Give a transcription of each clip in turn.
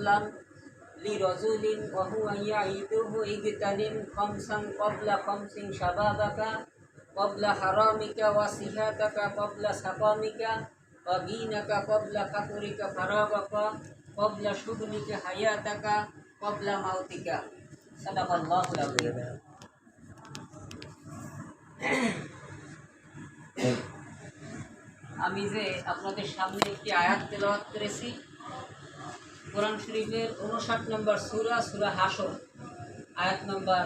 ফাদলান লিরাজুলিন ওয়া হুয়া ইয়াইদুহু ইগতানিম খামসান ক্বাবলা খামসিন শাবাবাকা ক্বাবলা হারামিকা ওয়া সিহাতাকা ক্বাবলা সাকামিকা ওয়া গীনাকা ক্বাবলা ফাকরিকা ফারাগাকা ক্বাবলা শুগলিকা হায়াতাকা ক্বাবলা মাউতিকা। সাদাকাল্লাহুল আযীম। আমি যে আপনাদের সামনে একটি আয়াত তেলাওয়াত করেছি, কোরআন শরীফের 59 নম্বর সূরা, সূরা হাশর, আয়াত নম্বর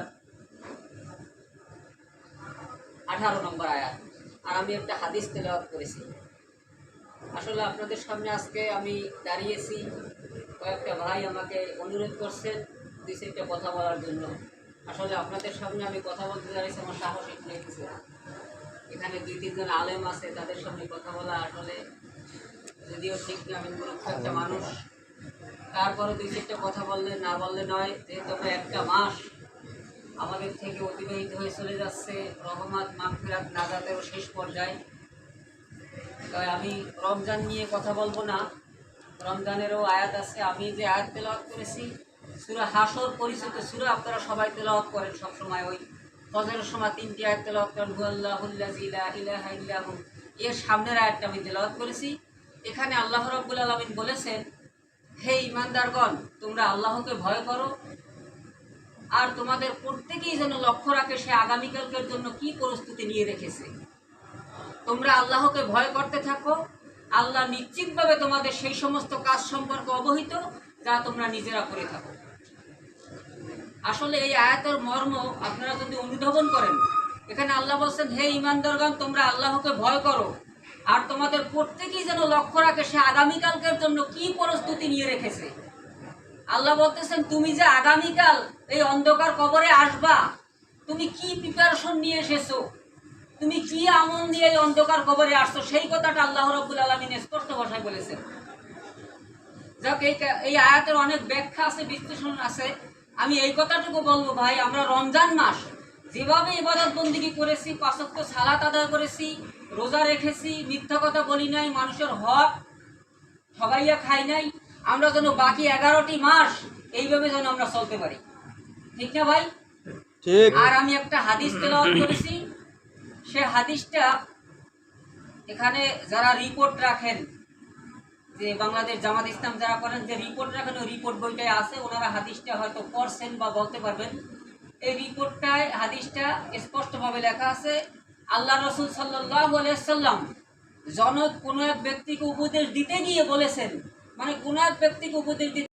18 নম্বর আয়াত। আর আমি একটা হাদিস তেলাওয়াত করেছি। আসলে আপনাদের সামনে আজকে আমি দাঁড়িয়েছি, কয়েকটা ভাই আমাকে অনুরোধ করছেন 2-3টা কথা বলার জন্য। আসলে আপনাদের সামনে আমি কথা বলতে দাঁড়িয়েছি, আমার সাহস একটু লেগেছে। এখানে 2-3 জন আলেম আছে, তাদের সামনে কথা বলা আসলে যদিও ঠিক না, আমি মূর্খ একটা মানুষ, তারপরে 2-4টা কথা বললে না বললে নয়। যেহেতু আমরা একটা মাস আমাদের থেকে অতিবাহিত হয়ে চলে যাচ্ছে, রহমত মাগফিরাত নাজাতেরও শেষ পর্যায়ে, তাই আমি রমজান নিয়ে কথা বলবো না। রমজানেরও আয়াত আছে। আমি যে আয়াত তেলাওয়াত করেছি সূরা হাশর পরিচিত সূরা, আপনারা সবাই তেলাওয়াত করেন সবসময়। ওই ফজরের সময় 3টি আয়াত তেলাওয়াত করেন, হুয়াল্লাহুল্লাযী লা ইলাহা ইল্লা হু, এর সামনের আয়াতটা আমি তেলাওয়াত করেছি। এখানে আল্লাহ রাব্বুল আলামিন বলেছেন, হে ঈমানদারগণ, তোমরা আল্লাহকে ভয় করো আর তোমাদের প্রত্যেকেই যেন লক্ষ্য রাখে সে আগামীকালকের জন্য কি প্রস্তুতি নিয়ে রেখেছে। তোমরা আল্লাহকে ভয় করতে থাকো, আল্লাহ নিশ্চিতভাবে তোমাদের সেই সমস্ত কাজ সম্পর্কে অবহিত যা তোমরা নিজেরা করে থাকো। আসলে এই আয়াতের মর্ম আপনারা যদি অনুধাবন করেন, এখানে আল্লাহ বলছেন, হে ঈমানদারগণ, তোমরা আল্লাহকে ভয় করো আর তোমাদের প্রত্যেকেই যেন লক্ষ্য রাখে সে আগামীকালকের জন্য কি প্রস্তুতি নিয়ে রেখেছে। আল্লাহ বলতেছেন, তুমি যে আগামীকাল এই অন্ধকার কবরে আসবা, তুমি কি প্রিপারেশন নিয়ে এসেছো, তুমি কি আমল দিয়ে এই অন্ধকার কবরে আসছো, সেই কথাটা আল্লাহ রাব্বুল আলামিন স্পষ্ট ভাষায় বলেছেন। যাক, এই আয়াতের অনেক ব্যাখ্যা আছে, বিশ্লেষণ আছে। আমি এই কথাটুকু বলবো, ভাই, আমরা রমজান মাস যেভাবে ইবাদত বন্দেগী করেছি, 5 ওয়াক্ত সালাত আদায় করেছি, রোজা রেখেছি, মিথ্যা কথা বলি নাই, মানুষের হক ঠগাইয়া খাই নাই, আমরা যেন বাকি 11টি মাস এইভাবে যেন আমরা চলতে পারি। ঠিক না ভাই? ঠিক। আর আমি একটা হাদিস তেলাওয়াত করেছি, সে হাদিসটা এখানে যারা রিপোর্ট রাখেন, যে বাংলাদেশ জামাত ইসলাম যারা করেন, যে রিপোর্ট রাখেন, ওই রিপোর্ট বইটায় আছে, ওনারা হাদিসটা হয়তো পড়ছেন বা বলতে পারবেন। এই রিপোর্টটায় হাদিসটা স্পষ্টভাবে লেখা আছে, আল্লাহ রাসূল সাল্লাল্লাহু আলাইহি ওয়াসাল্লাম জনক কোনো এক ব্যক্তিকে উপদেশ দিতে গিয়ে বলেছেন, মানে কোনো এক ব্যক্তিকে উপদেশ দিতে